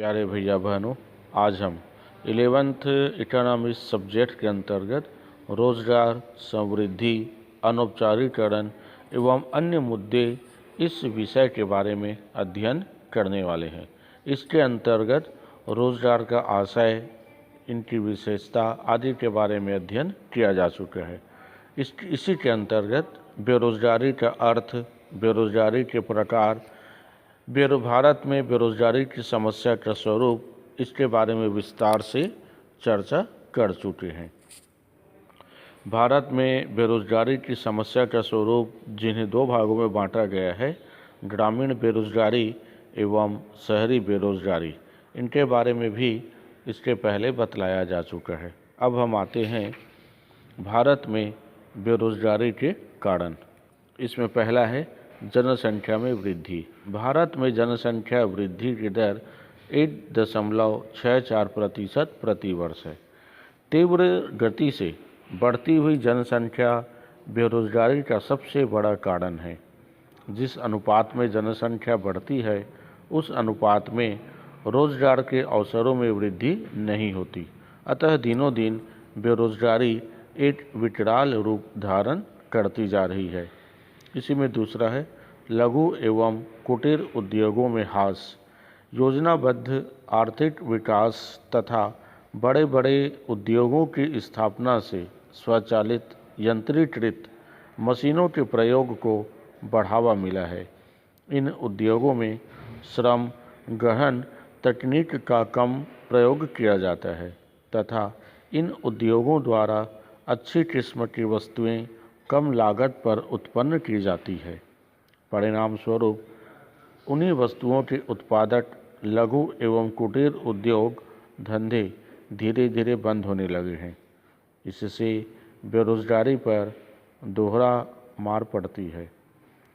प्यारे भैया बहनों, आज हम 11th इकोनॉमिक्स सब्जेक्ट के अंतर्गत रोजगार, समृद्धि, अनौपचारिकरण एवं अन्य मुद्दे इस विषय के बारे में अध्ययन करने वाले हैं। इसके अंतर्गत रोजगार का आशय, इनकी विशेषता आदि के बारे में अध्ययन किया जा चुका है। इसी के अंतर्गत बेरोजगारी का अर्थ, बेरोजगारी के प्रकार, भारत में बेरोजगारी की समस्या का स्वरूप, इसके बारे में विस्तार से चर्चा कर चुके हैं। भारत में बेरोजगारी की समस्या का स्वरूप, जिन्हें दो भागों में बांटा गया है, ग्रामीण बेरोजगारी एवं शहरी बेरोजगारी, इनके बारे में भी इसके पहले बतलाया जा चुका है। अब हम आते हैं भारत में बेरोजगारी के कारण। इसमें पहला है जनसंख्या में वृद्धि। भारत में जनसंख्या वृद्धि की दर 1.64% प्रति वर्ष है। तीव्र गति से बढ़ती हुई जनसंख्या बेरोजगारी का सबसे बड़ा कारण है। जिस अनुपात में जनसंख्या बढ़ती है, उस अनुपात में रोजगार के अवसरों में वृद्धि नहीं होती। अतः दिनों दिन बेरोजगारी एक विकराल रूप धारण करती जा रही है। इसी में दूसरा है लघु एवं कुटीर उद्योगों में ह्रास। योजनाबद्ध आर्थिक विकास तथा बड़े बड़े उद्योगों की स्थापना से स्वचालित यंत्रीकृत मशीनों के प्रयोग को बढ़ावा मिला है। इन उद्योगों में श्रम गहन तकनीक का कम प्रयोग किया जाता है तथा इन उद्योगों द्वारा अच्छी किस्म की वस्तुएं कम लागत पर उत्पन्न की जाती है। परिणाम स्वरूप उन्हीं वस्तुओं के उत्पादक लघु एवं कुटीर उद्योग धंधे धीरे धीरे बंद होने लगे हैं। इससे बेरोजगारी पर दोहरा मार पड़ती है।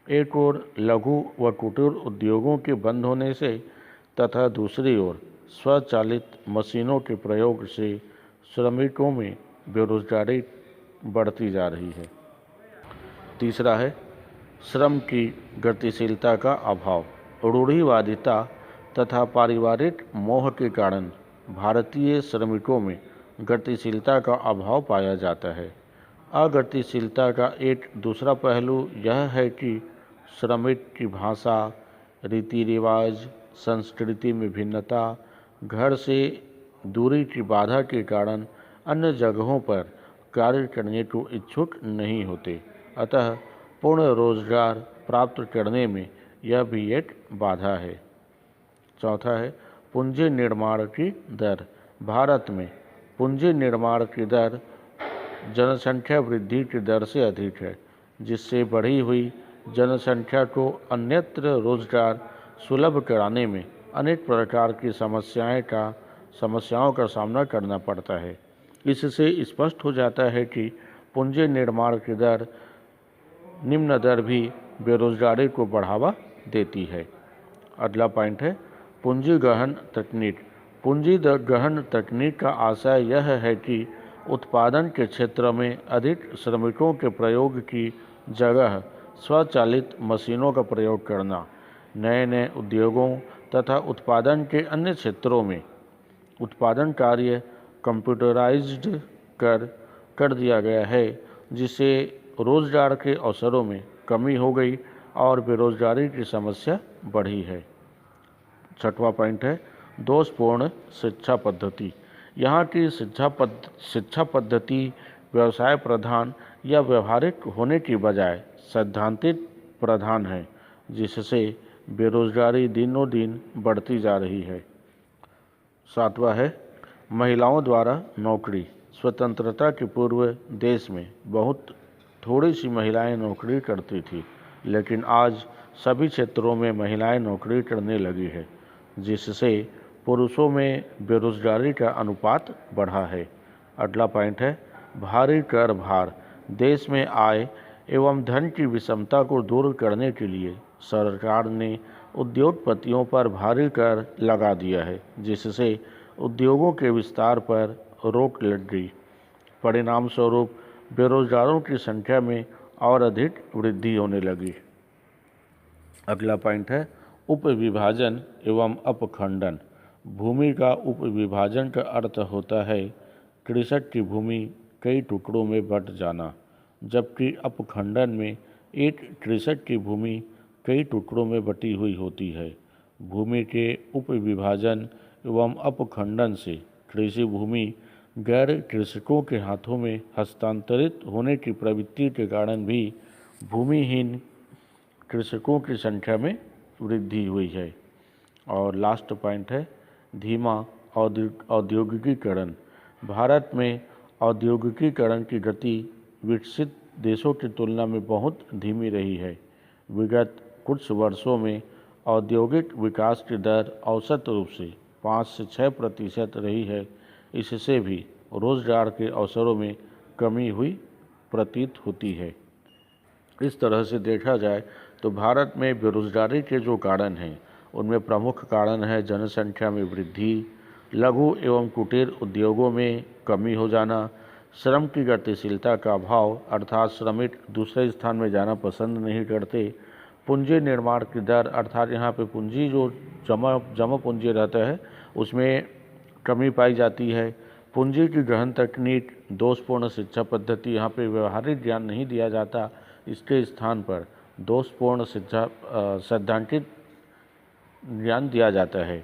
एक ओर लघु व कुटीर उद्योगों के बंद होने से तथा दूसरी ओर स्वचालित मशीनों के प्रयोग से श्रमिकों में बेरोजगारी बढ़ती जा रही है। तीसरा है श्रम की गतिशीलता का अभाव। रूढ़िवादिता तथा पारिवारिक मोह के कारण भारतीय श्रमिकों में गतिशीलता का अभाव पाया जाता है। अगतिशीलता का एक दूसरा पहलू यह है कि श्रमिक की भाषा, रीति रिवाज, संस्कृति में भिन्नता, घर से दूरी की बाधा के कारण अन्य जगहों पर कार्य करने को इच्छुक नहीं होते। अतः पूर्ण रोजगार प्राप्त करने में यह भी एक बाधा है। चौथा है पूंजी निर्माण की दर। भारत में पूंजी निर्माण की दर जनसंख्या वृद्धि की दर से अधिक है, जिससे बढ़ी हुई जनसंख्या को अन्यत्र रोजगार सुलभ कराने में अनेक प्रकार की समस्याओं का सामना करना पड़ता है। इससे स्पष्ट हो जाता है कि पूंजी निर्माण की दर निम्न दर भी बेरोजगारी को बढ़ावा देती है। अगला पॉइंट है पूंजी गहन तकनीक। पूंजी गहन तकनीक का आशय यह है कि उत्पादन के क्षेत्र में अधिक श्रमिकों के प्रयोग की जगह स्वचालित मशीनों का प्रयोग करना। नए नए उद्योगों तथा उत्पादन के अन्य क्षेत्रों में उत्पादन कार्य कंप्यूटराइज्ड कर दिया गया है, जिससे रोजगार के अवसरों में कमी हो गई और बेरोजगारी की समस्या बढ़ी है। छठवां पॉइंट है दोषपूर्ण शिक्षा पद्धति। यहाँ की शिक्षा पद्धति व्यवसाय प्रधान या व्यवहारिक होने की बजाय सैद्धांतिक प्रधान है, जिससे बेरोजगारी दिनों दिन बढ़ती जा रही है। सातवां है महिलाओं द्वारा नौकरी। स्वतंत्रता के पूर्व देश में बहुत थोड़ी सी महिलाएं नौकरी करती थी, लेकिन आज सभी क्षेत्रों में महिलाएं नौकरी करने लगी है, जिससे पुरुषों में बेरोजगारी का अनुपात बढ़ा है। अगला पॉइंट है भारी कर भार। देश में आय एवं धन की विषमता को दूर करने के लिए सरकार ने उद्योगपतियों पर भारी कर लगा दिया है, जिससे उद्योगों के विस्तार पर रोक लग गई। परिणाम स्वरूप बेरोजगारों की संख्या में और अधिक वृद्धि होने लगी। अगला पॉइंट है उपविभाजन एवं अपखंडन। भूमि का उपविभाजन का अर्थ होता है कृषक की भूमि कई टुकड़ों में बंट जाना, जबकि अपखंडन में एक कृषक की भूमि कई टुकड़ों में बटी हुई होती है। भूमि के उपविभाजन एवं अपखंडन से कृषि भूमि गैर कृषकों के हाथों में हस्तांतरित होने की प्रवृत्ति के कारण भी भूमिहीन कृषकों की संख्या में वृद्धि हुई है। और लास्ट पॉइंट है धीमा औद्योगिकीकरण। भारत में औद्योगिकीकरण की गति विकसित देशों की तुलना में बहुत धीमी रही है। विगत कुछ वर्षों में औद्योगिक विकास की दर औसत रूप से 5 से 6% रही है। इससे भी रोजगार के अवसरों में कमी हुई प्रतीत होती है। इस तरह से देखा जाए तो भारत में बेरोजगारी के जो कारण हैं उनमें प्रमुख कारण है जनसंख्या में वृद्धि, लघु एवं कुटीर उद्योगों में कमी हो जाना, श्रम की गतिशीलता का अभाव अर्थात श्रमिक दूसरे स्थान में जाना पसंद नहीं करते, पूंजी निर्माण की दर अर्थात यहाँ पे पूंजी जो जमा पूंजी रहता है उसमें कमी पाई जाती है, पूंजी की गहन तकनीक, दोषपूर्ण शिक्षा पद्धति, यहाँ पे व्यवहारिक ज्ञान नहीं दिया जाता, इसके स्थान पर दोषपूर्ण शिक्षा सैद्धांतिक ज्ञान दिया जाता है।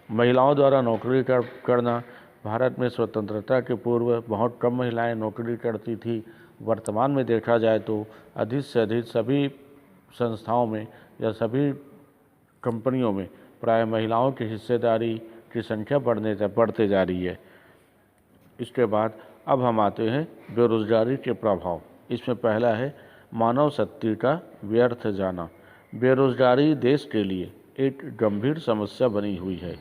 महिलाओं द्वारा नौकरी करना, भारत में स्वतंत्रता के पूर्व बहुत कम महिलाएं नौकरी करती थी। वर्तमान में देखा जाए तो अधिक से अधिक सभी संस्थाओं में या सभी कंपनियों में प्राय महिलाओं की हिस्सेदारी की संख्या बढ़ते जा रही है। इसके बाद अब हम आते हैं बेरोजगारी के प्रभाव। इसमें पहला है मानव शक्ति का व्यर्थ जाना। बेरोजगारी देश के लिए एक गंभीर समस्या बनी हुई है।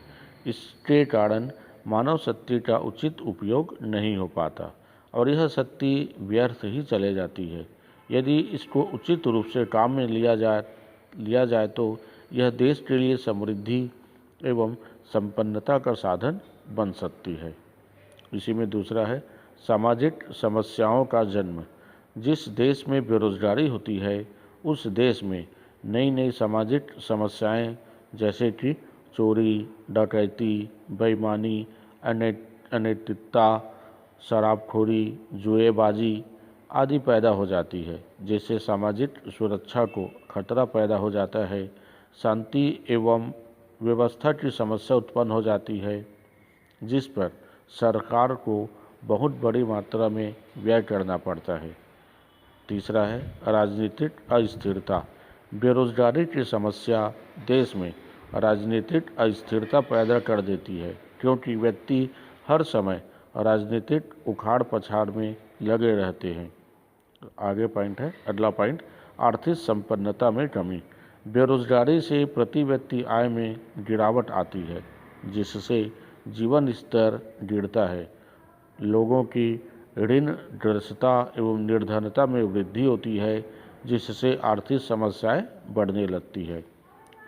इसके कारण मानव शक्ति का उचित उपयोग नहीं हो पाता और यह शक्ति व्यर्थ ही चले जाती है। यदि इसको उचित रूप से काम में लिया जाए तो यह देश के लिए समृद्धि एवं संपन्नता का साधन बन सकती है। इसी में दूसरा है सामाजिक समस्याओं का जन्म। जिस देश में बेरोजगारी होती है उस देश में नई नई सामाजिक समस्याएं जैसे कि चोरी, डकैती, बेईमानी, अनैतिकता, शराबखोरी, जुएबाजी आदि पैदा हो जाती है, जिससे सामाजिक सुरक्षा को खतरा पैदा हो जाता है। शांति एवं व्यवस्था की समस्या उत्पन्न हो जाती है, जिस पर सरकार को बहुत बड़ी मात्रा में व्यय करना पड़ता है। तीसरा है राजनीतिक अस्थिरता। बेरोजगारी की समस्या देश में राजनीतिक अस्थिरता पैदा कर देती है, क्योंकि व्यक्ति हर समय राजनीतिक उखाड़ पछाड़ में लगे रहते हैं। आगे पॉइंट है, अगला पॉइंट, आर्थिक संपन्नता में कमी। बेरोजगारी से प्रति व्यक्ति आय में गिरावट आती है, जिससे जीवन स्तर गिरता है। लोगों की ऋणग्रस्तता एवं निर्धनता में वृद्धि होती है, जिससे आर्थिक समस्याएं बढ़ने लगती है।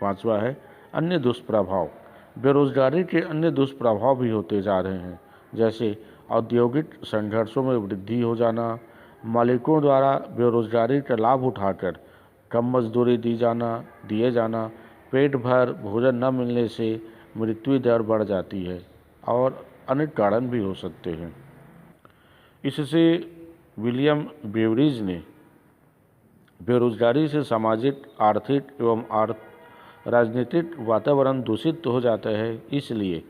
पांचवा है अन्य दुष्प्रभाव। बेरोजगारी के अन्य दुष्प्रभाव भी होते जा रहे हैं, जैसे औद्योगिक संघर्षों में वृद्धि हो जाना, मालिकों द्वारा बेरोजगारी का लाभ उठाकर कम मजदूरी दिए जाना, पेट भर भोजन न मिलने से मृत्यु दर बढ़ जाती है और अनेक कारण भी हो सकते हैं। इससे विलियम बेवरिज ने बेरोजगारी से सामाजिक, आर्थिक एवं राजनीतिक वातावरण दूषित हो जाता है। इसलिए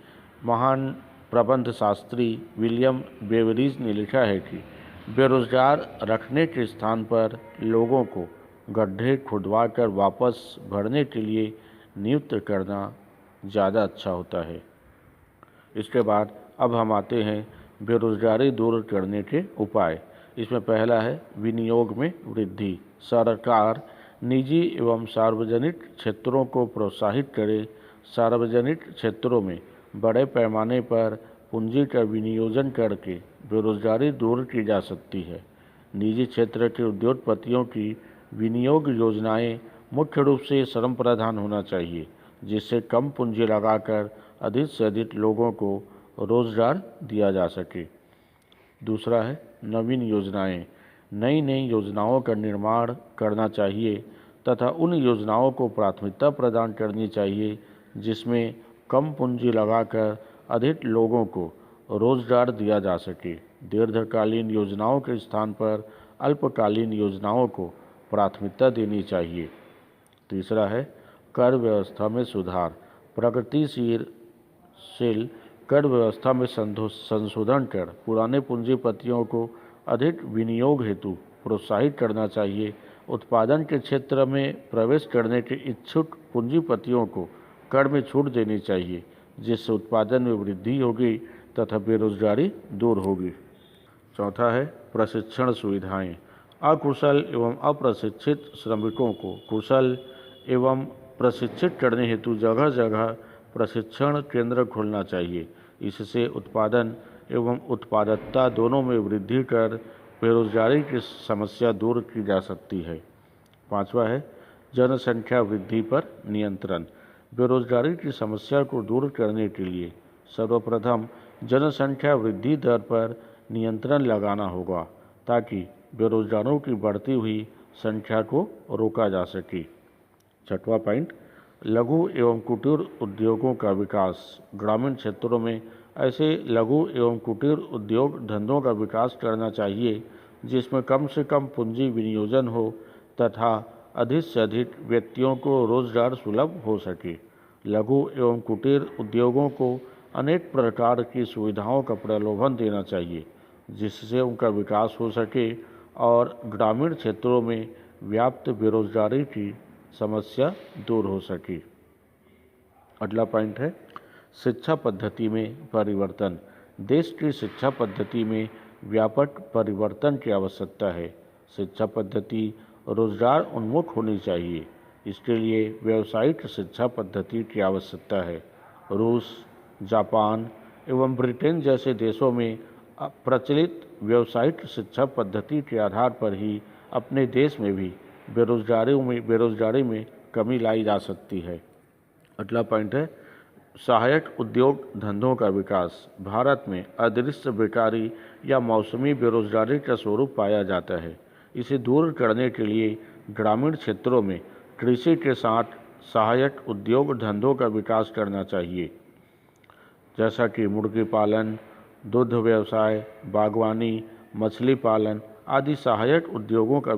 महान प्रबंध शास्त्री विलियम बेवरिज ने लिखा है कि बेरोजगार रखने के स्थान पर लोगों को गड्ढे खुदवाकर वापस भरने के लिए नियुक्त करना ज़्यादा अच्छा होता है। इसके बाद अब हम आते हैं बेरोजगारी दूर करने के उपाय। इसमें पहला है विनियोग में वृद्धि। सरकार निजी एवं सार्वजनिक क्षेत्रों को प्रोत्साहित करे। सार्वजनिक क्षेत्रों में बड़े पैमाने पर पूंजी का विनियोजन करके बेरोजगारी दूर की जा सकती है। निजी क्षेत्र के उद्योगपतियों की विनियोग योजनाएं मुख्य रूप से श्रम प्रधान होना चाहिए, जिससे कम पूंजी लगाकर अधिक से अधिक लोगों को रोजगार दिया जा सके। दूसरा है नवीन योजनाएं। नई नई योजनाओं का निर्माण करना चाहिए तथा उन योजनाओं को प्राथमिकता प्रदान करनी चाहिए जिसमें कम पूंजी लगाकर अधिक लोगों को रोजगार दिया जा सके। दीर्घकालीन योजनाओं के स्थान पर अल्पकालीन योजनाओं को प्राथमिकता देनी चाहिए। तीसरा है कर व्यवस्था में सुधार। प्रगतिशील कर व्यवस्था में संशोधन कर पुराने पूंजीपतियों को अधिक विनियोग हेतु प्रोत्साहित करना चाहिए। उत्पादन के क्षेत्र में प्रवेश करने के इच्छुक पूंजीपतियों को कर में छूट देनी चाहिए, जिससे उत्पादन में वृद्धि होगी तथा बेरोजगारी दूर होगी। चौथा है प्रशिक्षण सुविधाएं। अकुशल एवं अप्रशिक्षित श्रमिकों को कुशल एवं प्रशिक्षित करने हेतु जगह जगह प्रशिक्षण केंद्र खोलना चाहिए। इससे उत्पादन एवं उत्पादकता दोनों में वृद्धि कर बेरोजगारी की समस्या दूर की जा सकती है। पांचवा है जनसंख्या वृद्धि पर नियंत्रण। बेरोजगारी की समस्या को दूर करने के लिए सर्वप्रथम जनसंख्या वृद्धि दर पर नियंत्रण लगाना होगा, ताकि बेरोजगारों की बढ़ती हुई संख्या को रोका जा सके। छठवां पॉइंट लघु एवं कुटीर उद्योगों का विकास। ग्रामीण क्षेत्रों में ऐसे लघु एवं कुटीर उद्योग धंधों का विकास करना चाहिए जिसमें कम से कम पूंजी विनियोजन हो तथा अधिक से अधिक व्यक्तियों को रोजगार सुलभ हो सके। लघु एवं कुटीर उद्योगों को अनेक प्रकार की सुविधाओं का प्रलोभन देना चाहिए, जिससे उनका विकास हो सके और ग्रामीण क्षेत्रों में व्याप्त बेरोजगारी की समस्या दूर हो सके। अगला पॉइंट है शिक्षा पद्धति में परिवर्तन। देश की शिक्षा पद्धति में व्यापक परिवर्तन की आवश्यकता है। शिक्षा पद्धति रोजगार उन्मुख होनी चाहिए। इसके लिए व्यावसायिक शिक्षा पद्धति की आवश्यकता है। रूस, जापान एवं ब्रिटेन जैसे देशों में प्रचलित व्यावसायिक शिक्षा पद्धति के आधार पर ही अपने देश में भी बेरोजगारी में कमी लाई जा सकती है। अगला पॉइंट है सहायक उद्योग धंधों का विकास। भारत में अदृश्य बेकारी या मौसमी बेरोजगारी का स्वरूप पाया जाता है। इसे दूर करने के लिए ग्रामीण क्षेत्रों में कृषि के साथ सहायक उद्योग धंधों का विकास करना चाहिए, जैसा कि मुर्गी पालन, दुग्ध व्यवसाय, बागवानी, मछली पालन आदि सहायक उद्योगों का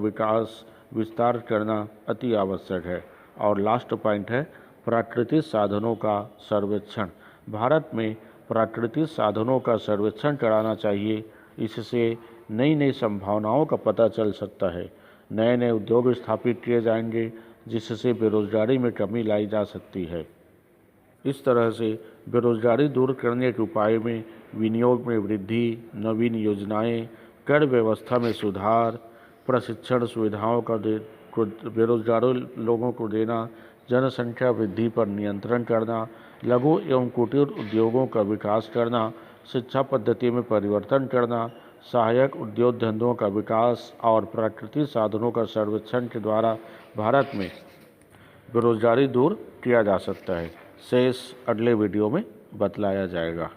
विस्तार करना अति आवश्यक है। और लास्ट पॉइंट है प्राकृतिक साधनों का सर्वेक्षण। भारत में प्राकृतिक साधनों का सर्वेक्षण कराना चाहिए। इससे नई नई संभावनाओं का पता चल सकता है। नए नए उद्योग स्थापित किए जाएंगे, जिससे बेरोजगारी में कमी लाई जा सकती है। इस तरह से बेरोजगारी दूर करने के उपाय में विनियोग में वृद्धि, नवीन योजनाएं, कर व्यवस्था में सुधार, प्रशिक्षण सुविधाओं का बेरोजगार लोगों को देना, जनसंख्या वृद्धि पर नियंत्रण करना, लघु एवं कुटीर उद्योगों का विकास करना, शिक्षा पद्धति में परिवर्तन करना, सहायक उद्योग धंधों का विकास और प्राकृतिक साधनों का सर्वेक्षण के द्वारा भारत में बेरोजगारी दूर किया जा सकता है। शेष अगले वीडियो में बतलाया जाएगा।